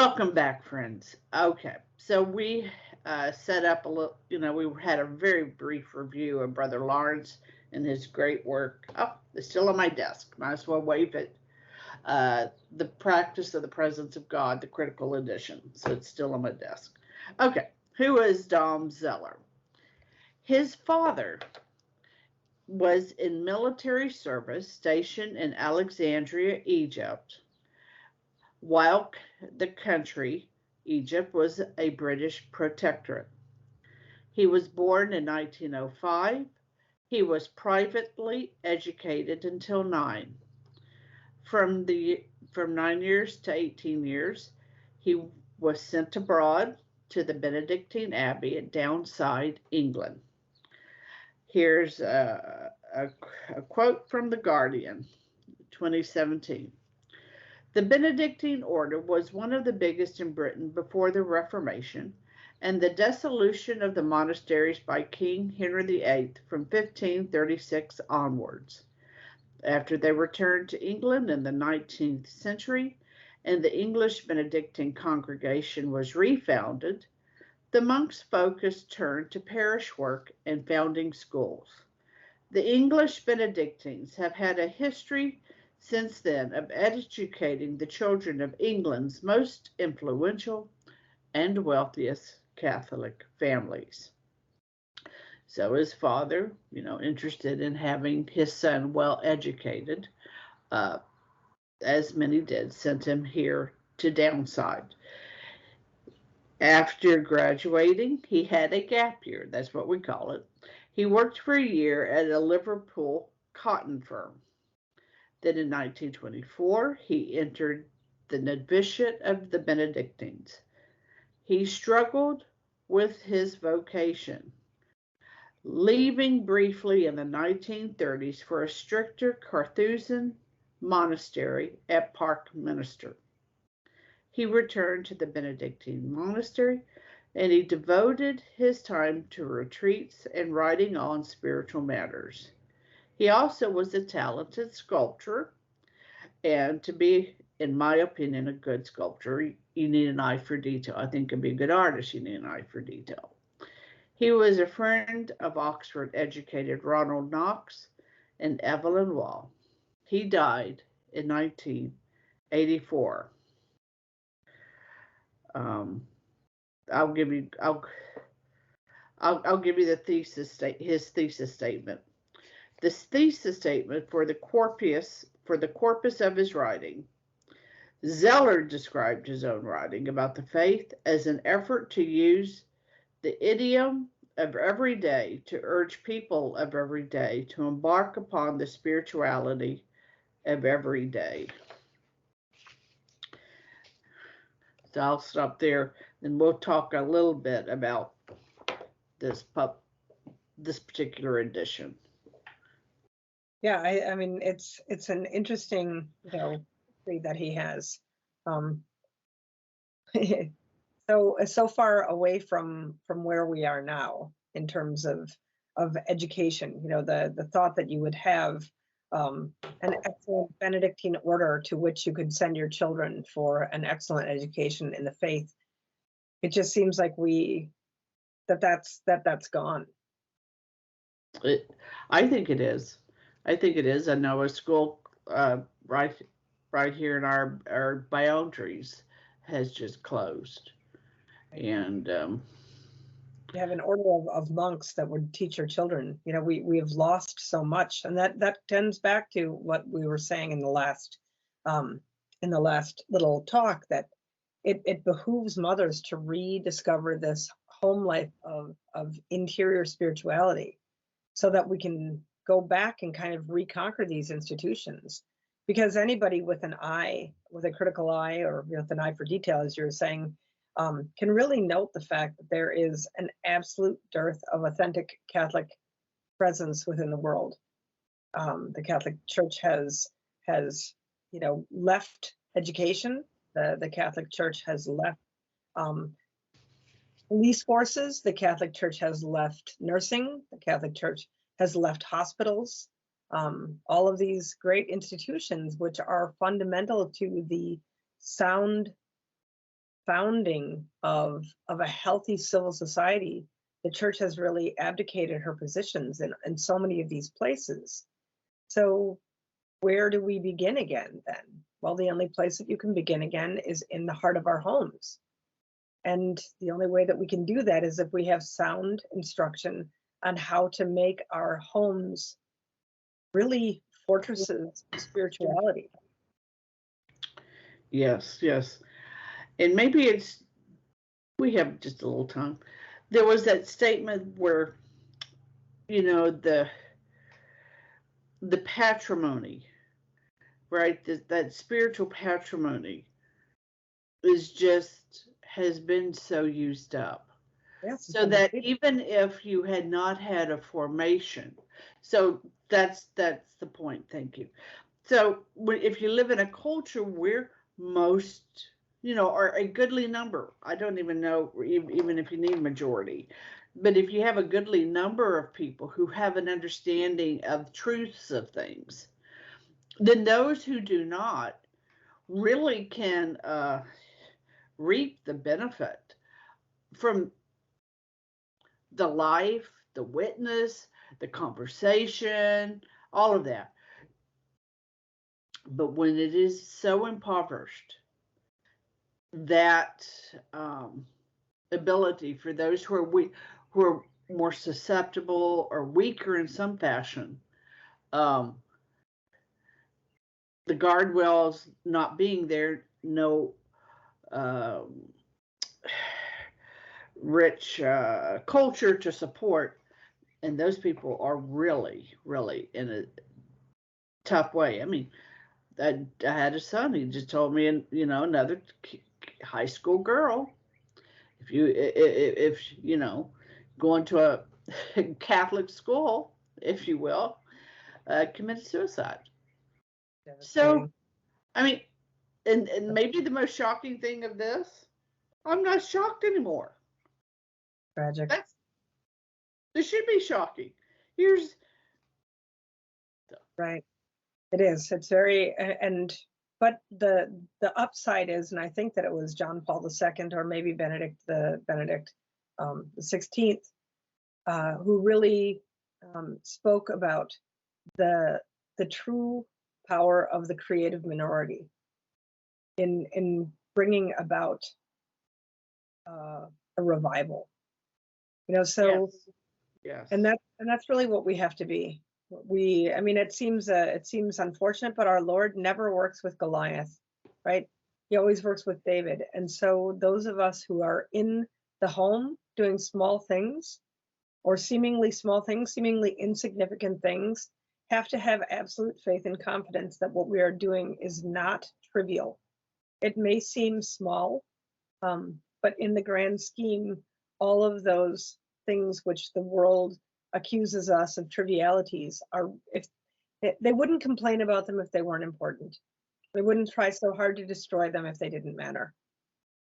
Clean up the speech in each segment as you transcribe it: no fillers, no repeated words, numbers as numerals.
Welcome back, friends. Okay, so we set up a little, we had a very brief review of Brother Lawrence and his great work. Oh, it's still on my desk. Might as well wave it. The Practice of the Presence of God, the critical edition. So it's still on my desk. Okay, who is Dom Zeller? His father was in military service stationed in Alexandria, Egypt, while the country, Egypt, was a British protectorate. He was born in 1905. He was privately educated until 9. From 9 years to 18 years, he was sent abroad to the Benedictine Abbey at Downside, England. Here's a quote from The Guardian, 2017. The Benedictine order was one of the biggest in Britain before the Reformation and the dissolution of the monasteries by King Henry VIII from 1536 onwards. After they returned to England in the 19th century and the English Benedictine congregation was refounded, the monks' focus turned to parish work and founding schools. The English Benedictines have had a history since then of educating the children of England's most influential and wealthiest Catholic families. So his father, interested in having his son well educated, as many did, sent him here to Downside. After graduating, he had a gap year. That's what we call it. He worked for a year at a Liverpool cotton firm. Then in 1924, he entered the novitiate of the Benedictines. He struggled with his vocation, leaving briefly in the 1930s for a stricter Carthusian monastery at Parkminster. He returned to the Benedictine monastery and he devoted his time to retreats and writing on spiritual matters. He also was a talented sculptor, and to be, in my opinion, a good sculptor, you need an eye for detail. I think to be a good artist, you need an eye for detail. He was a friend of Oxford-educated Ronald Knox and Evelyn Waugh. He died in 1984. I'll give you his thesis statement. This thesis statement for the corpus of his writing. Zeller described his own writing about the faith as an effort to use the idiom of every day to urge people of every day to embark upon the spirituality of every day. So I'll stop there and we'll talk a little bit about this particular edition. Yeah, I mean it's an interesting thing that he has. So far away from where we are now in terms of education. The thought that you would have an excellent Benedictine order to which you could send your children for an excellent education in the faith. It just seems like that's gone. I think it is. I know a school right here in our boundaries has just closed, and you have an order of monks that would teach your children. We have lost so much, and that tends back to what we were saying in the last little talk, that it behooves mothers to rediscover this home life of interior spirituality, so that we can go back and kind of reconquer these institutions. Because anybody with a critical eye, or with an eye for detail, as you're saying, can really note the fact that there is an absolute dearth of authentic Catholic presence within the world. The Catholic Church has left education. The Catholic Church has left police forces. The Catholic Church has left nursing. The Catholic Church has left hospitals. All of these great institutions, which are fundamental to the sound founding of a healthy civil society, the church has really abdicated her positions in so many of these places. So where do we begin again then? Well, the only place that you can begin again is in the heart of our homes. And the only way that we can do that is if we have sound instruction on how to make our homes really fortresses of spirituality. Yes, yes. And maybe we have just a little time. There was that statement where, the patrimony, right? That spiritual patrimony has been so used up. Yes. So that even if you had not had a formation, so that's the point. Thank you. So if you live in a culture where most, are a goodly number, I don't even know, even if you need majority, but if you have a goodly number of people who have an understanding of truths of things, then those who do not really can reap the benefit from the life, the witness, the conversation, all of that. But when it is so impoverished, that ability for those who are more susceptible or weaker in some fashion, the guardrails not being there, no rich culture to support, and those people are really, really in a tough way. I mean, I had a son. He just told me, another high school girl, if going to a Catholic school, if you will, committed suicide. So, I mean, and maybe the most shocking thing of this, I'm not shocked anymore. Tragic. This should be shocking. Right. It is. It's very, but the upside is, and I think that it was John Paul II or maybe Benedict the 16th, who really spoke about the true power of the creative minority in bringing about a revival. So yes. And that's really what we have to be. I mean, it seems unfortunate, but our Lord never works with Goliath, right? He always works with David. And so those of us who are in the home doing small things, or seemingly small things, seemingly insignificant things, have to have absolute faith and confidence that what we are doing is not trivial. It may seem small, but in the grand scheme, all of those things which the world accuses us of trivialities are, if they wouldn't complain about them if they weren't important. They wouldn't try so hard to destroy them if they didn't matter.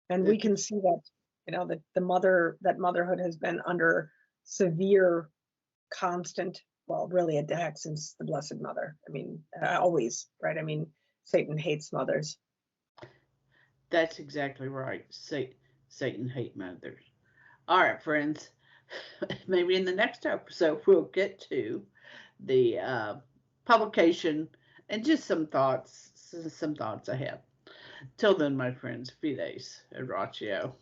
And we can see that, that motherhood has been under severe, constant, well, really attack since the Blessed Mother. I mean, always, right? I mean, Satan hates mothers. That's exactly right. Satan hate mothers. All right, friends. Maybe in the next episode we'll get to the publication and just some thoughts I have. Till then, my friends, fides et ratio.